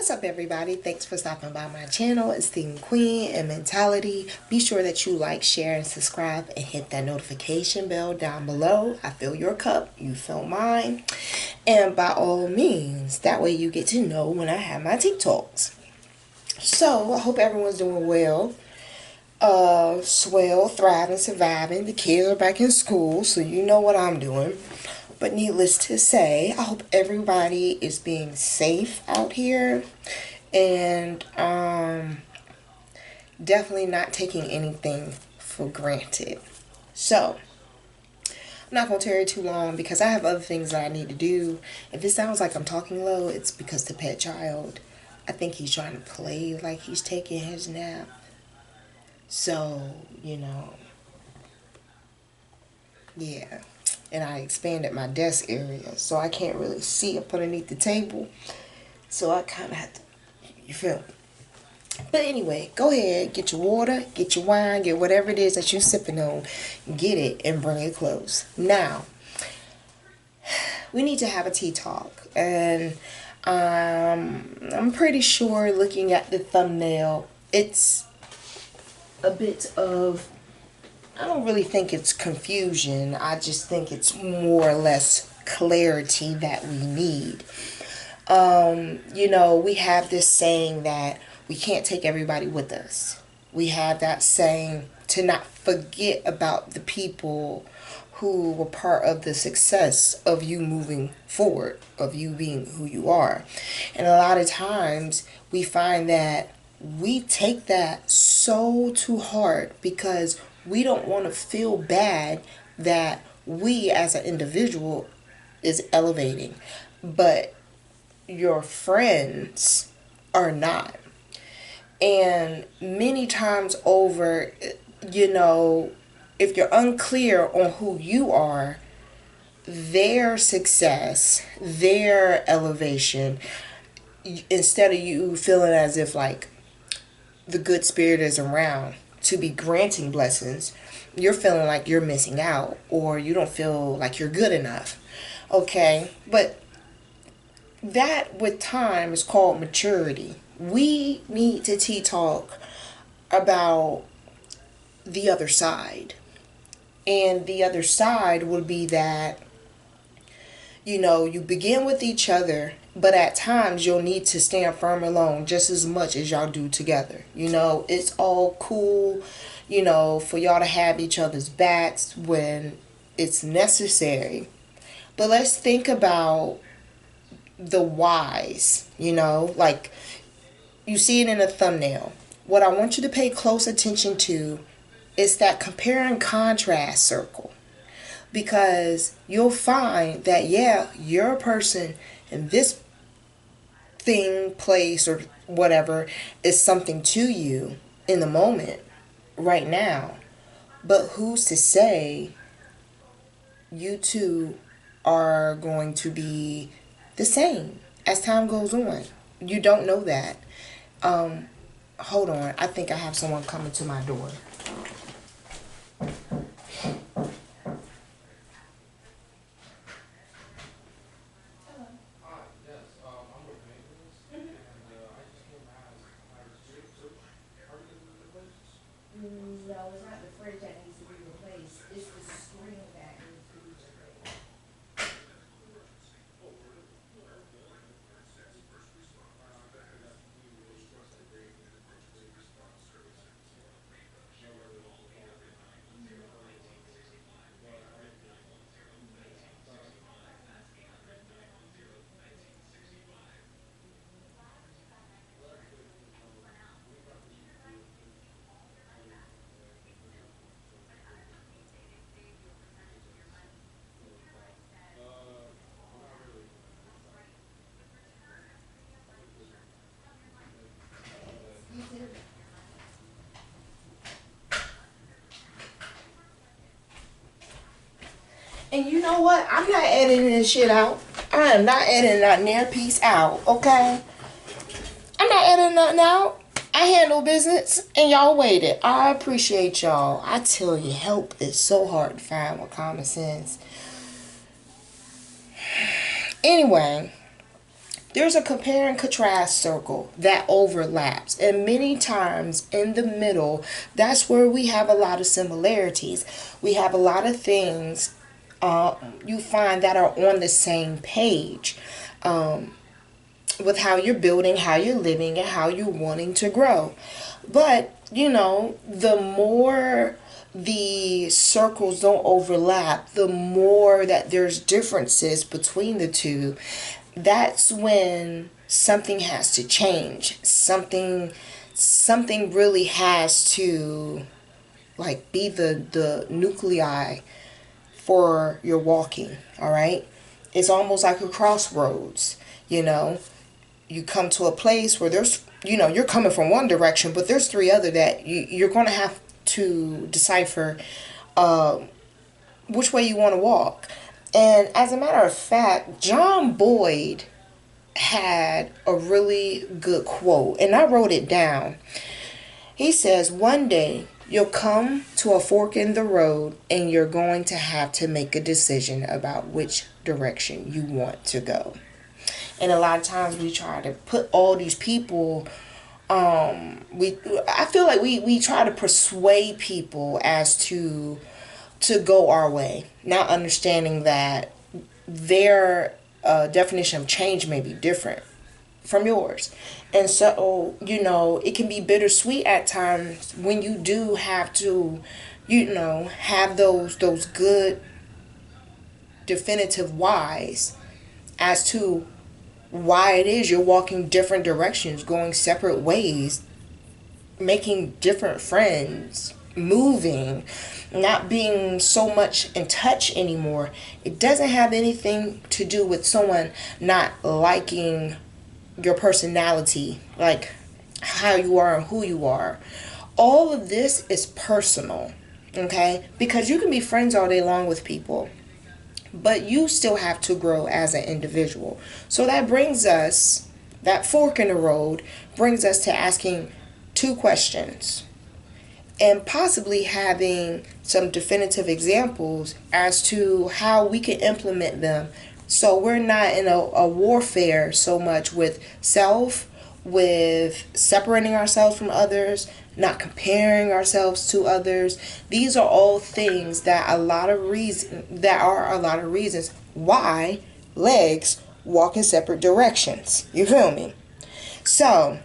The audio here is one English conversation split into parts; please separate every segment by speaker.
Speaker 1: What's up, everybody? Thanks for stopping by my channel, Esteemed Queen and Mentality. Be sure that you like, share, and subscribe, and hit that notification bell down below. I fill your cup, you fill mine. And by all means, that way you get to know when I have my TeaTalks. So, I hope everyone's doing well. Swell, thriving, surviving. The kids are back in school, so you know what I'm doing. But needless to say, I hope everybody is being safe out here and definitely not taking anything for granted. So, I'm not going to tarry too long because I have other things that I need to do. If it sounds like I'm talking low, it's because the pet child, I think he's trying to play like he's taking his nap. So, yeah. And I expanded my desk area, so I can't really see up underneath the table. So I kind of have to, you feel me? But anyway, go ahead, get your water, get your wine, get whatever it is that you're sipping on. Get it and bring it close. Now, we need to have a tea talk. And I'm pretty sure looking at the thumbnail, it's a bit of, I don't really think it's confusion. I just think it's more or less clarity that we need. We have this saying that we can't take everybody with us. We have that saying to not forget about the people who were part of the success of you moving forward, of you being who you are. And a lot of times we find that we take that so to heart because we don't want to feel bad that we as an individual is elevating, but your friends are not. And many times over, if you're unclear on who you are, their success, their elevation, instead of you feeling as if like the good spirit is around to be granting blessings, you're feeling like you're missing out or you don't feel like you're good enough. Okay, but that with time is called maturity. We need to talk about the other side. And the other side would be that, you begin with each other, but at times you'll need to stand firm alone just as much as y'all do together. It's all cool, for y'all to have each other's backs when it's necessary. But let's think about the whys, like you see it in a thumbnail. What I want you to pay close attention to is that compare and contrast circle. Because you'll find that, yeah, you're a person and this thing, place, or whatever is something to you in the moment, right now. But who's to say you two are going to be the same as time goes on? You don't know that. Hold on. I think I have someone coming to my door. No, it's not the fridge that needs to be replaced. It's the screen that needs to be replaced. And you know what? I'm not editing this shit out. I am not editing that near piece out, okay? I'm not editing nothing out. I handle business and y'all waited. I appreciate y'all. I tell you, help is so hard to find with common sense. Anyway, There's a compare and contrast circle that overlaps, and many times in the middle, that's where we have a lot of similarities. We have a lot of things you find that are on the same page, with how you're building, how you're living, and how you're wanting to grow. But, the more the circles don't overlap, the more that there's differences between the two. That's when something has to change. Something really has to, like, be the nuclei for your walking, all right? It's almost like a crossroads, you know. You come to a place where there's, you're coming from one direction, but there's three other that you're going to have to decipher which way you want to walk. And as a matter of fact, John Boyd had a really good quote, and I wrote it down. He says, one day you'll come to a fork in the road and you're going to have to make a decision about which direction you want to go. And a lot of times we try to put all these people, I feel like we try to persuade people as to go our way, not understanding that their definition of change may be different from yours. And so, it can be bittersweet at times when you do have to, have those good definitive whys as to why it is you're walking different directions, going separate ways, making different friends, moving, not being so much in touch anymore. It doesn't have anything to do with someone not liking your personality, like how you are and who you are. All of this is personal, okay? Because you can be friends all day long with people, but you still have to grow as an individual. So that fork in the road brings us to asking two questions and possibly having some definitive examples as to how we can implement them, so we're not in a warfare so much with self, with separating ourselves from others, not comparing ourselves to others. These are all things that are a lot of reasons why legs walk in separate directions. You feel me? So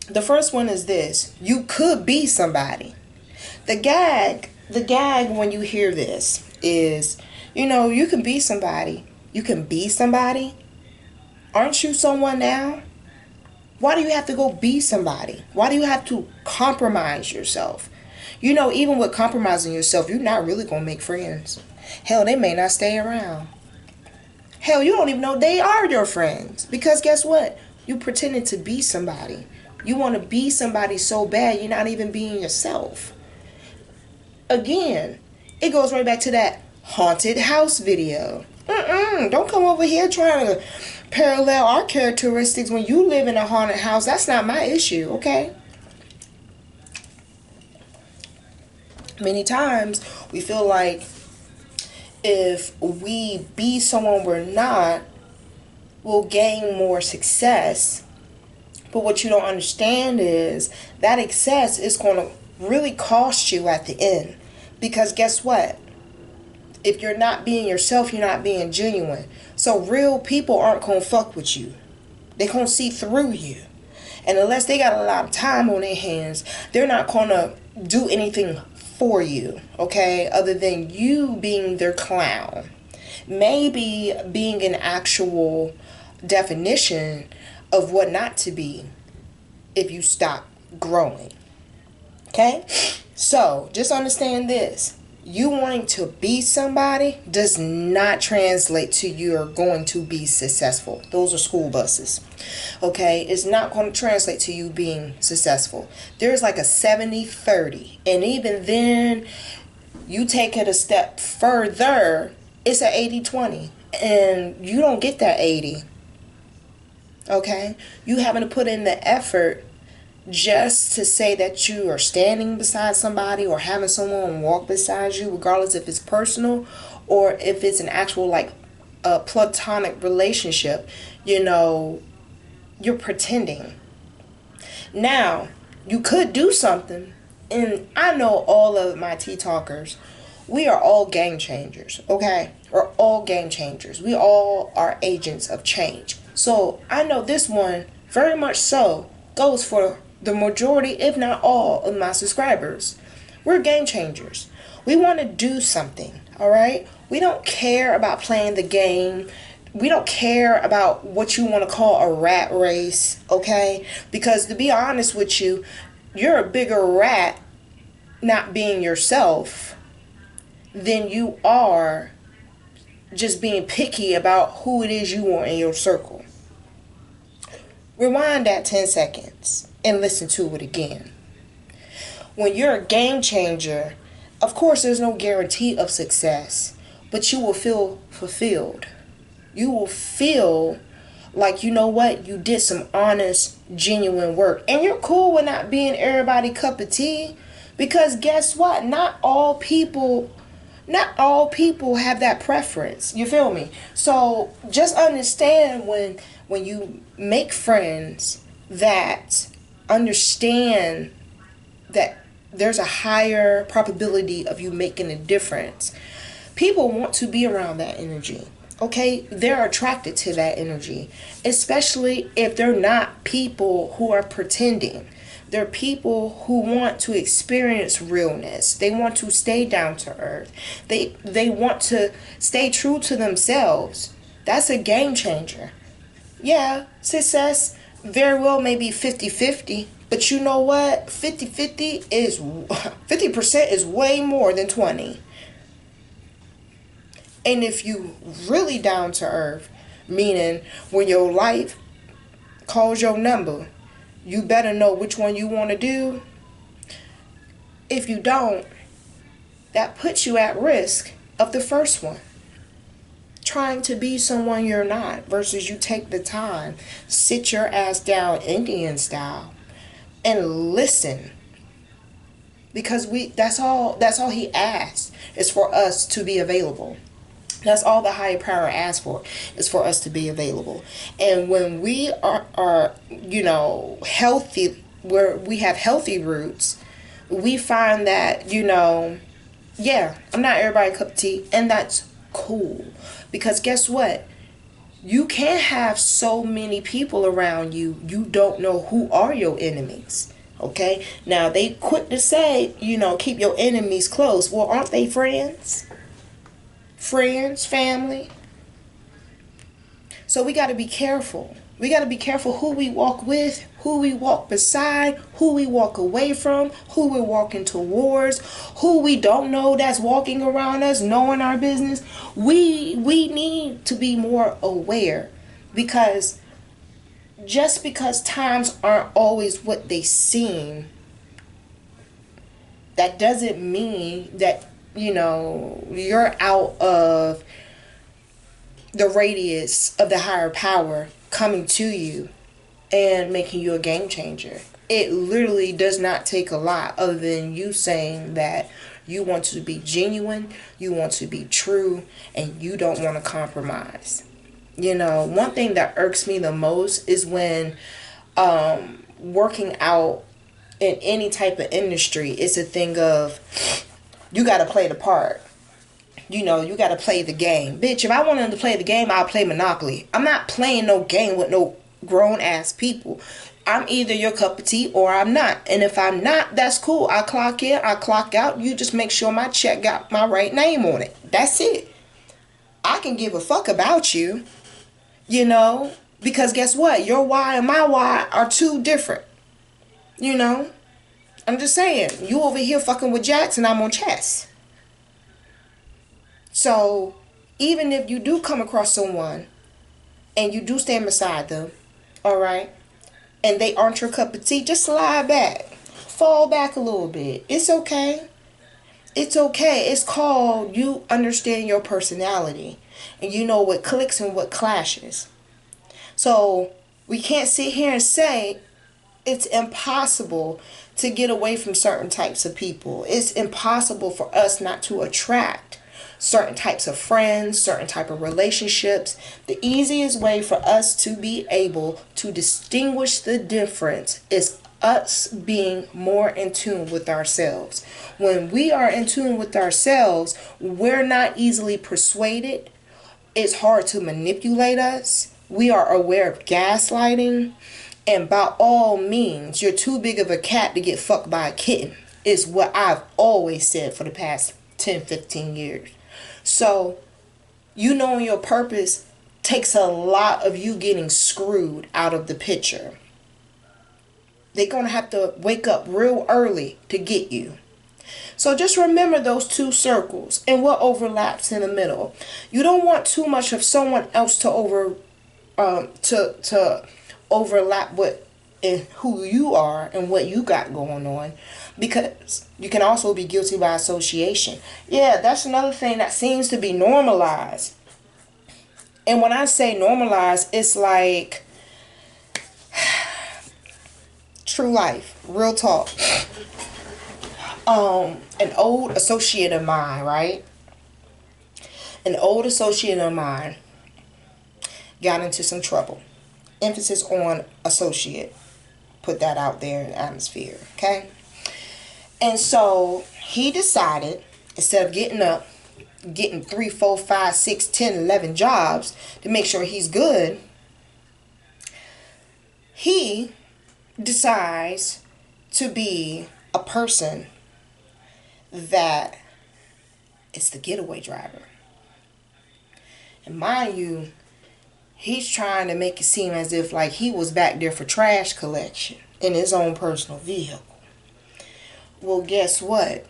Speaker 1: the first one is this: you could be somebody. The gag when you hear this is, you can be somebody. You can be somebody. Aren't you someone now? Why do you have to go be somebody? Why do you have to compromise yourself? Even with compromising yourself, you're not really going to make friends. Hell, they may not stay around. Hell, you don't even know they are your friends. Because guess what? You pretended to be somebody. You want to be somebody so bad, you're not even being yourself. Again, it goes right back to that haunted house video. Don't come over here trying to parallel our characteristics when you live in a haunted house. That's not my issue, okay? Many times we feel like if we be someone we're not, we'll gain more success. But what you don't understand is that success is going to really cost you at the end. Because guess what? If you're not being yourself, you're not being genuine. So real people aren't going to fuck with you. They're going to see through you. And unless they got a lot of time on their hands, they're not going to do anything for you, okay? Other than you being their clown. Maybe being an actual definition of what not to be if you stop growing. Okay? So, just understand this. You wanting to be somebody does not translate to you're going to be successful. Those are school buses. Okay? It's not going to translate to you being successful. There's like a 70-30. And even then, you take it a step further, it's an 80-20. And you don't get that 80. Okay? You having to put in the effort just to say that you are standing beside somebody or having someone walk beside you, regardless if it's personal or if it's an actual, like, a platonic relationship. You're pretending. Now, you could do something, and I know all of my TeaTalkers, we are all game changers, okay? We're all game changers. We all are agents of change. So I know this one very much so goes for the majority, if not all, of my subscribers. We're game changers. We want to do something, all right? We don't care about playing the game. We don't care about what you want to call a rat race, okay? Because to be honest with you, you're a bigger rat not being yourself than you are just being picky about who it is you want in your circle. Rewind that 10 seconds and listen to it again. When you're a game changer, of course there's no guarantee of success, but you will feel fulfilled. You will feel like, you know what, you did some honest, genuine work. And you're cool with not being everybody's cup of tea, because guess what? Not all people have that preference. You feel me? So just understand when you make friends that understand that there's a higher probability of you making a difference. People want to be around that energy. Okay, they're attracted to that energy, especially if they're not people who are pretending. They're people who want to experience realness. They want to stay down to earth. They want to stay true to themselves. That's a game changer. Yeah, success very well may be 50-50, but you know what? 50-50 is 50% is way more than 20. And if you really down to earth, meaning when your life calls your number, you better know which one you want to do. If you don't, that puts you at risk of the first one. Trying to be someone you're not, versus you take the time, sit your ass down Indian style, and listen. Because that's all he asks is for us to be available. That's all the higher power asks for, is for us to be available. And when we are healthy, where we have healthy roots, we find that, yeah, I'm not everybody's cup of tea, and that's cool. Because guess what? You can't have so many people around you, you don't know who are your enemies. Okay? Now, they quick to say, keep your enemies close. Well, aren't they friends? Friends, family. So we got to be careful. We got to be careful who we walk with, who we walk beside, who we walk away from, who we're walking towards, who we don't know that's walking around us, knowing our business. We need to be more aware, because just because times aren't always what they seem, that doesn't mean that you're out of the radius of the higher power coming to you and making you a game changer. It literally does not take a lot, other than you saying that you want to be genuine, you want to be true, and you don't want to compromise. One thing that irks me the most is when working out in any type of industry, it's a thing of, you got to play the part. You got to play the game. Bitch, if I wanted to play the game, I'll play Monopoly. I'm not playing no game with no grown-ass people. I'm either your cup of tea or I'm not. And if I'm not, that's cool. I clock in, I clock out. You just make sure my check got my right name on it. That's it. I can give a fuck about you, because guess what? Your why and my why are two different. I'm just saying, you over here fucking with jacks and I'm on chess. So, even if you do come across someone and you do stand beside them, alright, and they aren't your cup of tea, just slide back. Fall back a little bit. It's okay. It's okay. It's called, you understand your personality. And you know what clicks and what clashes. So, we can't sit here and say it's impossible to get away from certain types of people. It's impossible for us not to attract certain types of friends, certain type of relationships. The easiest way for us to be able to distinguish the difference is us being more in tune with ourselves. When we are in tune with ourselves, we're not easily persuaded. It's hard to manipulate us. We are aware of gaslighting. And by all means, you're too big of a cat to get fucked by a kitten, is what I've always said for the past 10, 15 years. So, you knowing your purpose takes a lot of you getting screwed out of the picture. They're going to have to wake up real early to get you. So just remember those two circles and what overlaps in the middle. You don't want too much of someone else to overlap with who you are and what you got going on, because you can also be guilty by association. Yeah, that's another thing that seems to be normalized. And when I say normalized, it's like true life, real talk. An old associate of mine, right? An old associate of mine got into some trouble. Emphasis on associate. Put that out there in the atmosphere, okay? And so he decided, instead of getting 3, 4, 5, 6, 10, 11 jobs to make sure he's good, he decides to be a person that is the getaway driver. And mind you, he's trying to make it seem as if like he was back there for trash collection in his own personal vehicle. Well, guess what?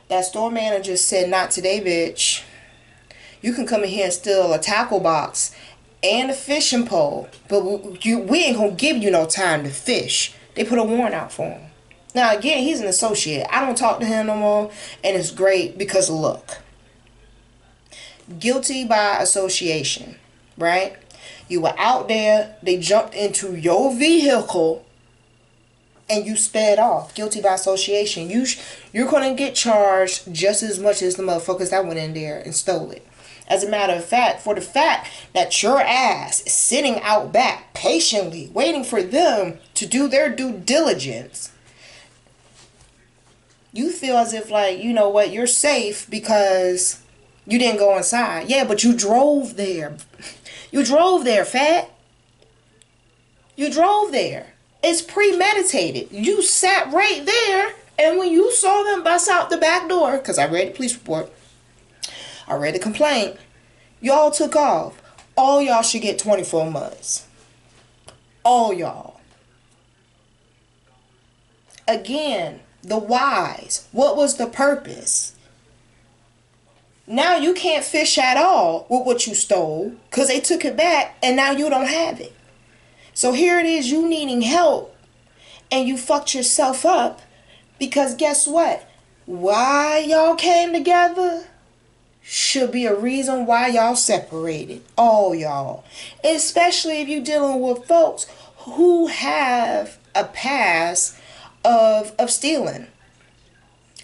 Speaker 1: That store manager said, not today, bitch. You can come in here and steal a tackle box and a fishing pole, but we ain't gonna give you no time to fish. They put a warrant out for him. Now, again, he's an associate. I don't talk to him no more, and it's great because, look, guilty by association, right? You were out there, they jumped into your vehicle, and you sped off. Guilty by association. You're going to get charged just as much as the motherfuckers that went in there and stole it. As a matter of fact, for the fact that your ass is sitting out back patiently waiting for them to do their due diligence, you feel as if, like, you know what, you're safe because you didn't go inside. Yeah, but you drove there. You drove there, fat. You drove there. It's premeditated. You sat right there, and when you saw them bust out the back door, because I read the police report, I read the complaint, y'all took off. All y'all should get 24 months. All y'all. Again, the whys. What was the purpose? Now you can't fish at all with what you stole because they took it back and now you don't have it. So here it is, you needing help, and you fucked yourself up because guess what? Why y'all came together should be a reason why y'all separated. All y'all. Especially if you're dealing with folks who have a past of stealing.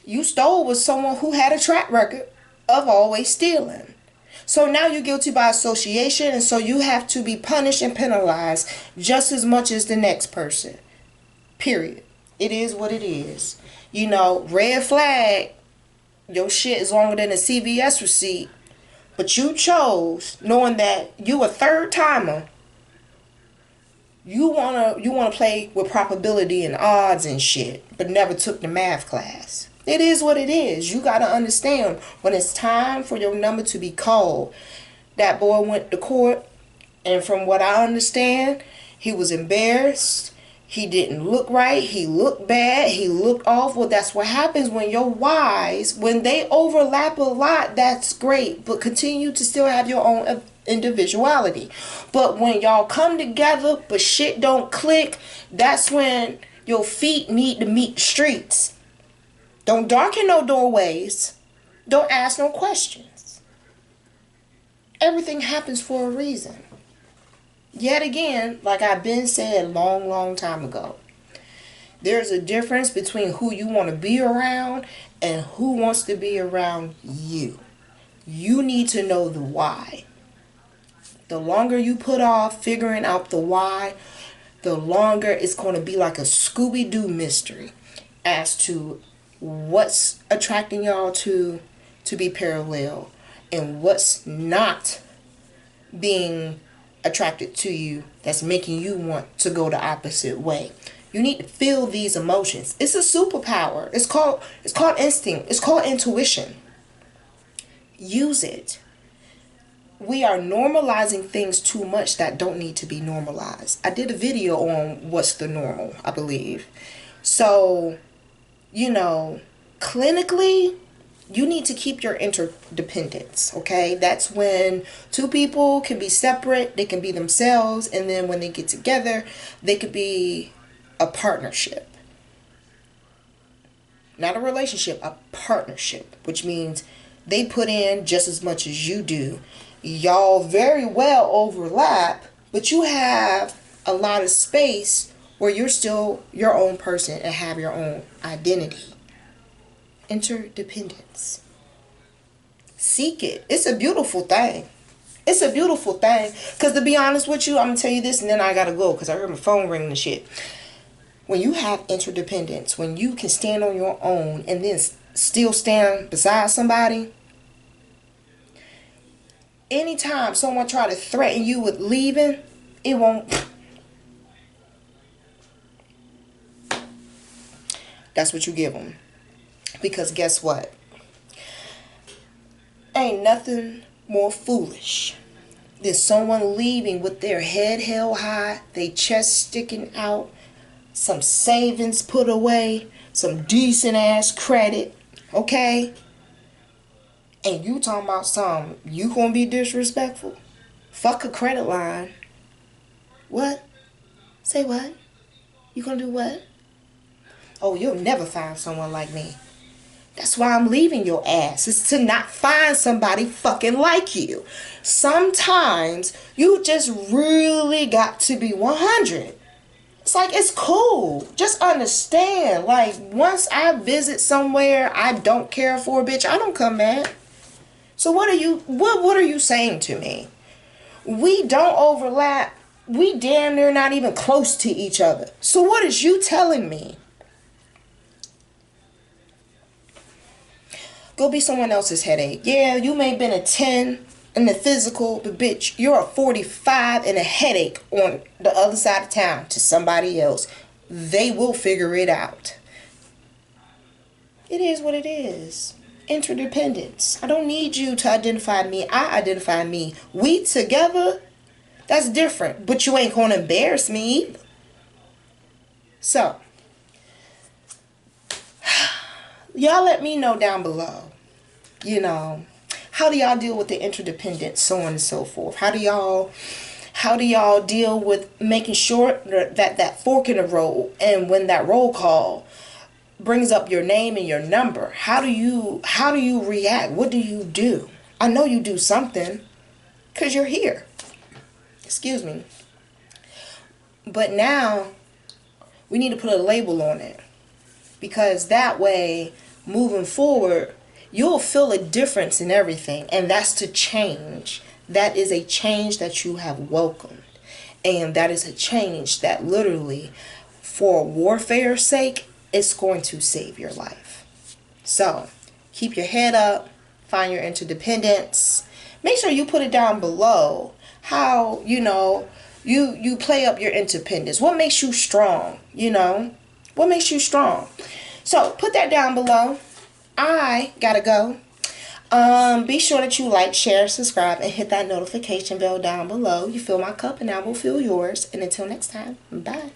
Speaker 1: You stole with someone who had a track record of always stealing. So now you're guilty by association, and so you have to be punished and penalized just as much as the next person. Period. It is what it is. You know, red flag, your shit is longer than a CVS receipt, but you chose, knowing that you a third timer, you wanna play with probability and odds and shit, but never took the math class. It is what it is. You got to understand when it's time for your number to be called. That boy went to court, and from what I understand, he was embarrassed. He didn't look right. He looked bad. He looked awful. That's what happens when your whys, when they overlap a lot, that's great. But continue to still have your own individuality. But when y'all come together, but shit don't click, that's when your feet need to meet the streets. Don't darken no doorways. Don't ask no questions. Everything happens for a reason. Yet again, like I've been said long time ago, there's a difference between who you want to be around and who wants to be around you. You need to know the why. The longer you put off figuring out the why, the longer it's going to be like a Scooby-Doo mystery as to what's attracting y'all to be parallel and what's not being attracted to you that's making you want to go the opposite way. You need to feel these emotions. It's a superpower. It's called instinct. It's called intuition. Use it. We are normalizing things too much that don't need to be normalized. I did a video on what's the normal, I believe. So, clinically, you need to keep your interdependence, okay? That's when two people can be separate, they can be themselves, and then when they get together, they could be a partnership. Not a relationship, a partnership, which means they put in just as much as you do. Y'all very well overlap, but you have a lot of space where you're still your own person and have your own identity. Interdependence. Seek it. It's a beautiful thing. It's a beautiful thing. Because to be honest with you, I'm going to tell you this and then I got to go because I heard my phone ringing and shit. When you have interdependence, when you can stand on your own and then still stand beside somebody, anytime someone try to threaten you with leaving, it won't. That's what you give them. Because guess what? Ain't nothing more foolish than someone leaving with their head held high, their chest sticking out, some savings put away, some decent ass credit, okay? And you talking about something, you gonna be disrespectful? Fuck a credit line. What? Say what? You gonna do what? Oh, you'll never find someone like me. That's why I'm leaving your ass. It's to not find somebody fucking like you. Sometimes you just really got to be 100. It's like, it's cool. Just understand. Like, once I visit somewhere I don't care for, bitch, I don't come back. So what are you saying to me? We don't overlap. We damn near not even close to each other. So what is you telling me? Go be someone else's headache. Yeah, you may have been a 10 in the physical, but bitch, you're a 45 and a headache on the other side of town to somebody else. They will figure it out. It is what it is. Interdependence. I don't need you to identify me. I identify me. We together, that's different. But you ain't gonna embarrass me either. So, y'all let me know down below. How do y'all deal with the interdependence, so on and so forth? How do y'all deal with making sure that fork in the road, and when that roll call brings up your name and your number, how do you react? What do you do? I know you do something because you're here. Excuse me. But now we need to put a label on it, because that way, moving forward, you'll feel a difference in everything, and that's to change. That is a change that you have welcomed, and that is a change that literally, for warfare's sake, it's going to save your life. So, keep your head up, find your interdependence. Make sure you put it down below how, you play up your independence. What makes you strong, What makes you strong? So, put that down below. I gotta go. Be sure that you like, share, subscribe, and hit that notification bell down below. You fill my cup and I will fill yours. And until next time, bye.